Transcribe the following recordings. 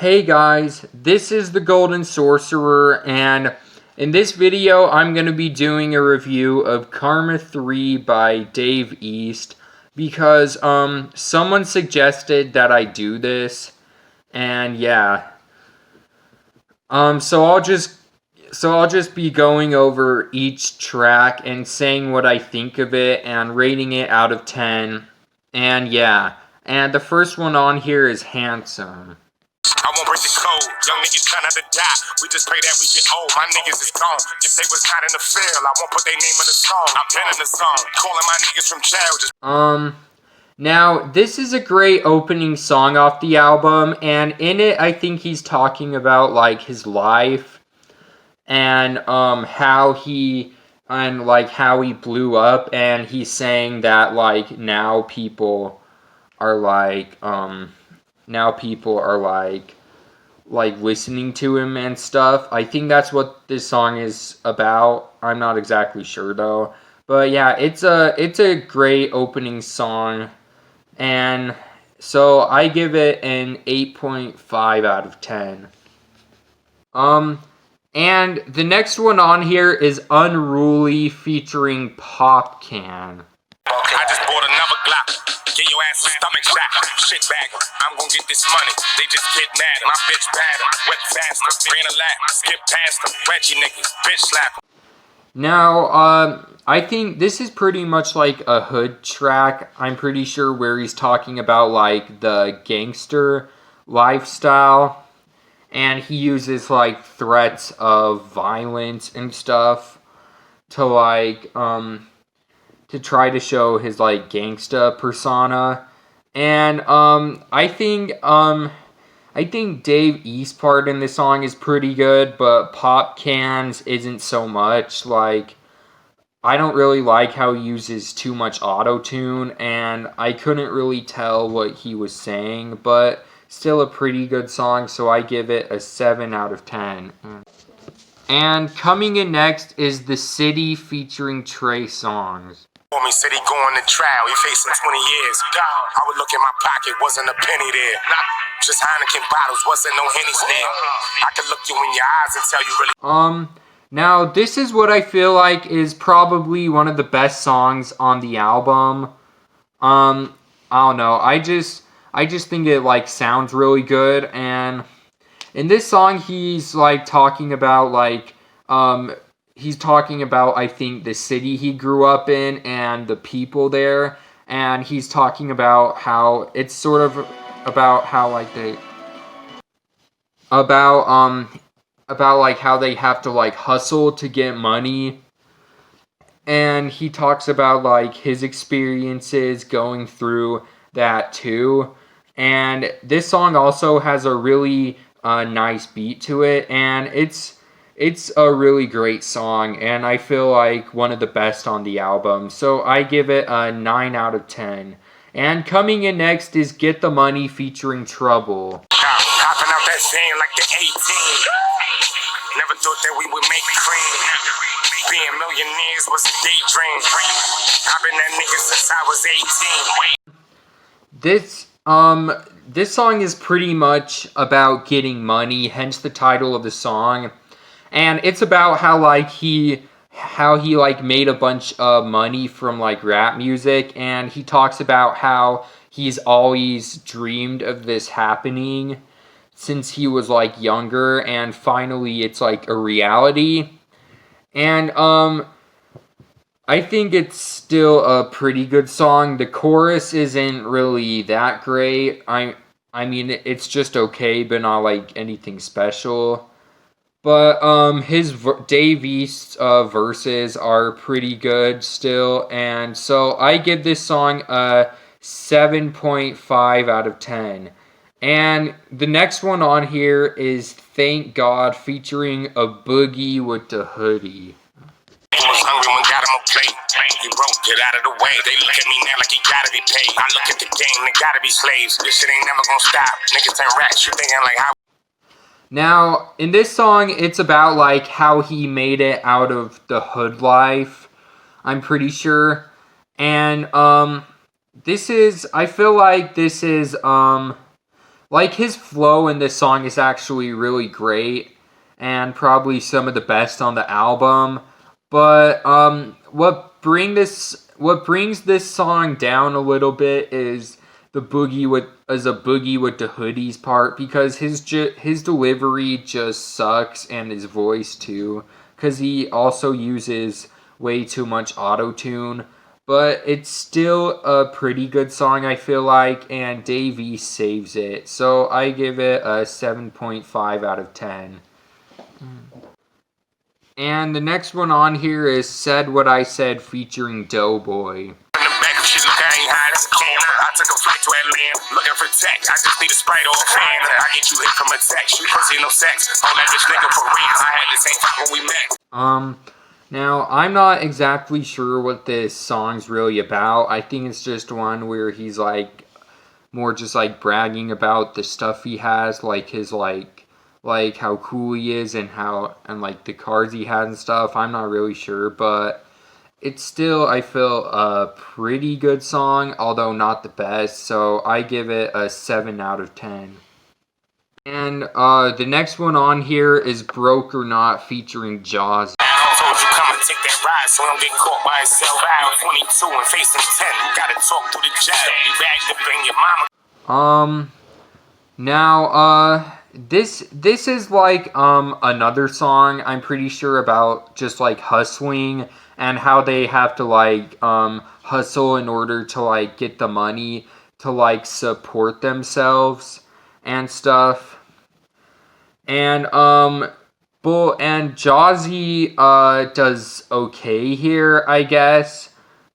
Hey guys, this is the Golden Sorcerer, and in this video I'm going to be doing a review of Karma 3 by Dave East because someone suggested that I do this, and yeah. So I'll just be going over each track and saying what I think of it and rating it out of 10. And yeah, and the first one on here is Handsome. I won't break the code. Young niggas trying not to die. We just pray that we get old. My niggas is gone. If they was not in the field, I won't put their name in the song. I've been in the song. Calling my niggas from jail. Now, this is a great opening song off the album, and in it, I think he's talking about, like, his life, and, how he blew up, and he's saying that, like, now people are, like, listening to him and stuff. I think that's what this song is about. I'm not exactly sure, though. But yeah, it's a great opening song. And so I give it an 8.5 out of 10. And the next one on here is Unruly featuring Pop Can. I just bought another Glock. Get your ass a stomach shot. Shit bag. I'm gonna get this money. They just get mad. My bitch bad. Wet faster. Ran a lap. Skip past them. Reggie niggas. Bitch slap. Now, I think this is pretty much like a hood track. I'm pretty sure where he's talking about, like, the gangster lifestyle. And he uses, like, threats of violence and stuff to, like, to try to show his, like, gangsta persona. And, I think Dave East's part in this song is pretty good, but Pop Can's isn't so much. Like, I don't really like how he uses too much auto-tune, and I couldn't really tell what he was saying, but still a pretty good song, so I give it a 7 out of 10. And coming in next is The City featuring Trey Songz. Me said he going to trial. He facing 20 years. I would look in my pocket, wasn't a penny there. Just Heineken bottles, wasn't no Henny's there. I could look you in your eyes and tell you really. Now this is what I feel like is probably one of the best songs on the album. I don't know. I just think it, like, sounds really good, and in this song he's, like, talking about, like, he's talking about, I think, the city he grew up in and the people there, and he's talking about how it's sort of about how, like, how they have to, like, hustle to get money. And he talks about, like, his experiences going through that too. And this song also has a really nice beat to it, and it's a really great song, and I feel like one of the best on the album. So I give it a 9 out of 10. And coming in next is Get the Money featuring Trouble. Popping out that thing like the 18. Never thought that we would make cream. Being millionaires was a daydream. I've been that nigga since I was 18. This song is pretty much about getting money, hence the title of the song. And it's about how he made a bunch of money from, like, rap music, and he talks about how he's always dreamed of this happening since he was, like, younger, and finally it's, like, a reality. And I think it's still a pretty good song. The chorus isn't really that great. I mean, it's just okay, but not, like, anything special. But Dave East's verses are pretty good still, and so I give this song a 7.5 out of 10. And the next one on here is Thank God featuring A Boogie with the Hoodie. He was hungry when got him a plate. He broke, get out of the way. They look at me now like he gotta be paid. I look at the game, they gotta be slaves. This shit ain't never gonna stop. Niggas turn rats, you thinking like how. Now, in this song, it's about, like, how he made it out of the hood life, I'm pretty sure. And, I feel like this is, like his flow in this song is actually really great and probably some of the best on the album. But what brings this song down a little bit is a boogie with the hoodies part, because his delivery just sucks, and his voice too, because he also uses way too much auto tune. But it's still a pretty good song, I feel like, and Davey saves it. So I give it a 7.5 out of 10. And the next one on here is Said What I Said featuring Doughboy. I took a flight to Atlanta, looking for tech. I just need a Sprite or a fan. I get you hit from a text. You pussy, no sex. On that bitch nigga for real. I had the same fight when we met. Now, I'm not exactly sure what this song's really about. I think it's just one where he's like more just like bragging about the stuff he has, like his like how cool he is and like the cars he has and stuff. I'm not really sure, but it's still, I feel, a pretty good song, although not the best, so I give it a 7 out of 10. And the next one on here is Broke or Not featuring Jaws. Take that ride so I don't get caught by itself. I'm 22 and facing 10. You gotta talk through the jail. You bagged to bring your mama. Now, this is like another song, I'm pretty sure, about just like hustling and how they have to like hustle in order to like get the money to like support themselves and stuff. And Jazzy does okay here, I guess,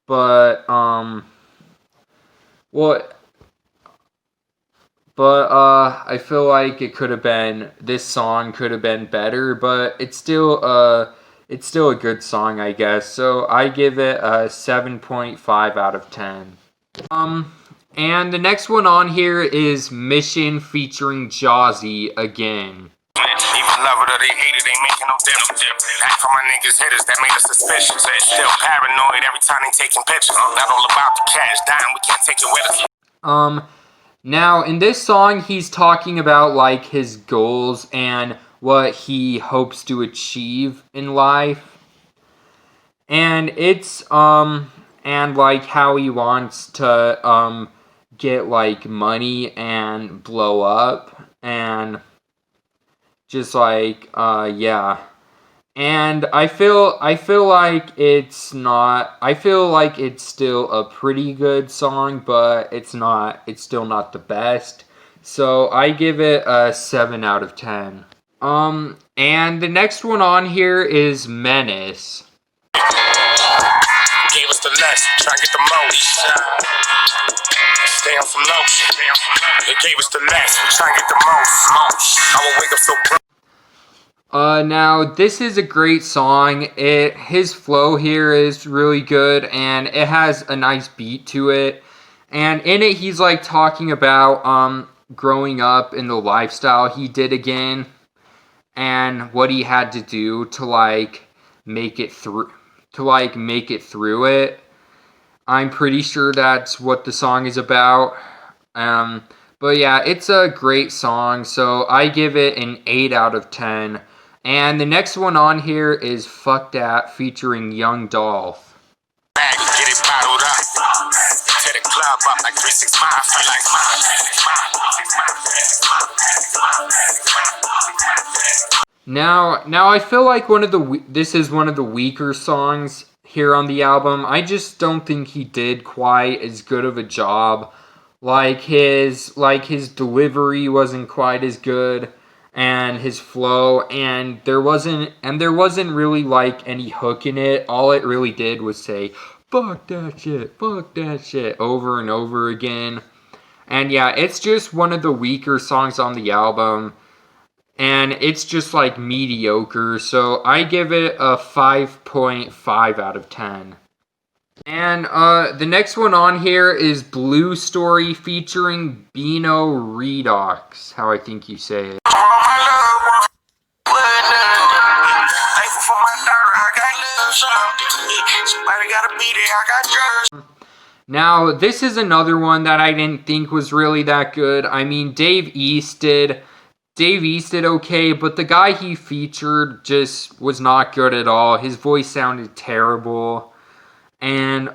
but I feel like this song could have been better, but it's still a good song, I guess. So I give it a 7.5 out of 10. And the next one on here is Mission featuring Jazzy again. Even love it or they hate it, they making no difference. Half of my niggas hitters that made us suspicious. Still paranoid every time they taking pictures. Not all about the cash, dying, we can't take it with us. Now, in this song, he's talking about, like, his goals and what he hopes to achieve in life. And it's, and, like, how he wants to, get, like, money and blow up. And just, like, yeah. And I feel like it's still a pretty good song, but it's still not the best. So I give it a 7 out of 10. And the next one on here is Menace. Gave us the less, try to get the most. Stay on some low shit. They gave us the less, we try to get the most. I will wake up so broke. Now, this is a great song. His flow here is really good, and it has a nice beat to it. And in it, he's, like, talking about, growing up in the lifestyle he did again, and what he had to do to, like, make it through it. I'm pretty sure that's what the song is about. But yeah, it's a great song, so I give it an 8 out of 10. And the next one on here is Fuck That featuring Young Dolph. Get it bottled up. Tear the club up like 3-6 mile. I feel like Now I feel like this is one of the weaker songs here on the album. I just don't think he did quite as good of a job. Like his delivery wasn't quite as good, and his flow, and there wasn't really like any hook in it. All it really did was say fuck that shit over and over again. And yeah, it's just one of the weaker songs on the album, and it's just like mediocre, so I give it a 5.5 out of 10. And the next one on here is Blue Story featuring Bino Redox, how I think you say it. Now, this is another one that I didn't think was really that good. I mean, Dave East did okay, but the guy he featured just was not good at all. His voice sounded terrible. And,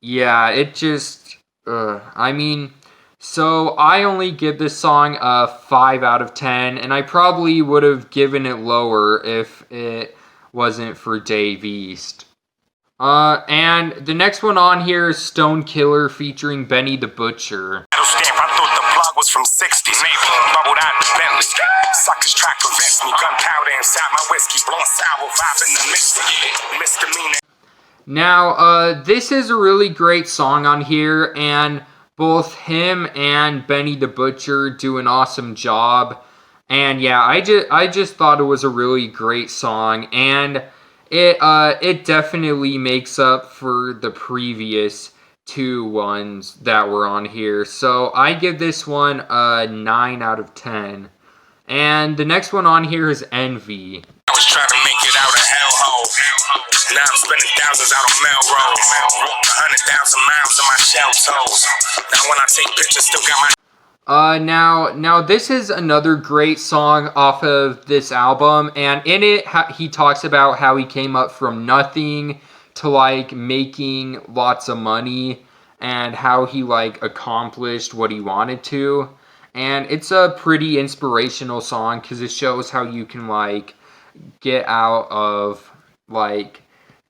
yeah, it just, I mean, so I only give this song a 5 out of 10, and I probably would have given it lower if it wasn't for Dave East. And the next one on here is Stone Killer featuring Benny the Butcher. Was from 60s, maybe bubbled out the Bentley. Suckers track prevents me, gunpowder inside my whiskey, blowing sour vibe in the misdemeanor. Now, this is a really great song on here, and both him and Benny the Butcher do an awesome job. And yeah, I just thought it was a really great song, and it definitely makes up for the previous two ones that were on here. So I give this one a 9 out of 10. And the next one on here is Envy. I was trying to make it out of hellhole. Now I'm spending thousands out on Melrose. 100,000 miles on my shell toes. Now when I take pictures, still got my now this is another great song off of this album, and in it he talks about how he came up from nothing to like making lots of money and how he like accomplished what he wanted to. And it's a pretty inspirational song because it shows how you can like get out of like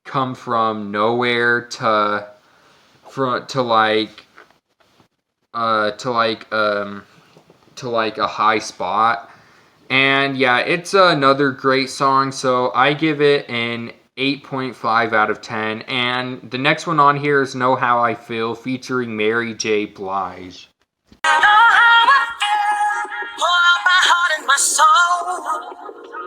come from nowhere to a high spot. And yeah, it's another great song, so I give it an 8.5 out of 10. And the next one on here is Know How I Feel featuring Mary J. Blige. I know how I feel, pour out my heart and my soul.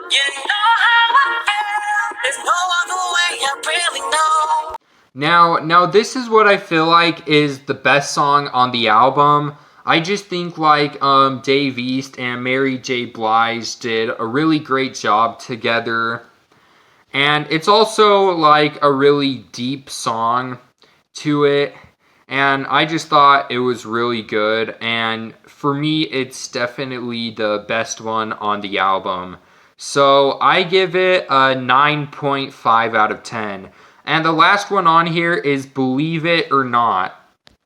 You know how I feel, there's no other way I really know. Now this is what I feel like is the best song on the album. I just think like Dave East and Mary J. Blige did a really great job together. And it's also like a really deep song to it. And I just thought it was really good. And for me, it's definitely the best one on the album. So I give it a 9.5 out of 10. And the last one on here is Believe It or Not.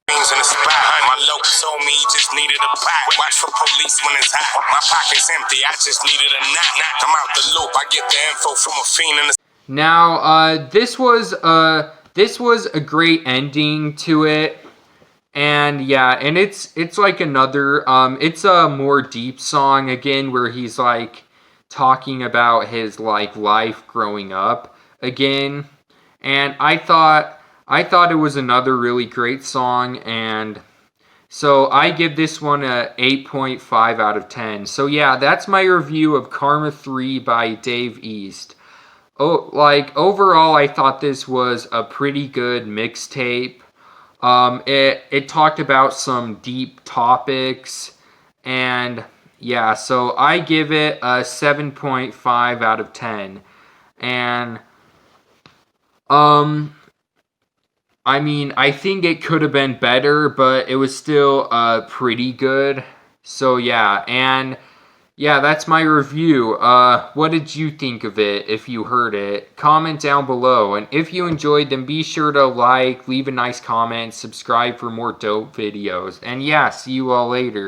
My local told me he just needed a pack. Watch for police when it's hot. My pocket's empty, I just needed a knock. I'm out the loop, I get the info from a fiend in the... Now, this was a great ending to it. And yeah, and it's like another, it's a more deep song again where he's like talking about his like life growing up again. And I thought it was another really great song, and so I give this one a 8.5 out of 10. So yeah, that's my review of Karma 3 by Dave East. Oh, like overall, I thought this was a pretty good mixtape. It talked about some deep topics, and yeah, so I give it a 7.5 out of 10. And I mean, I think it could have been better, but it was still pretty good. So yeah, and yeah, that's my review. What did you think of it if you heard it? Comment down below, and if you enjoyed, then be sure to like, leave a nice comment, subscribe for more dope videos. And yeah, see you all later.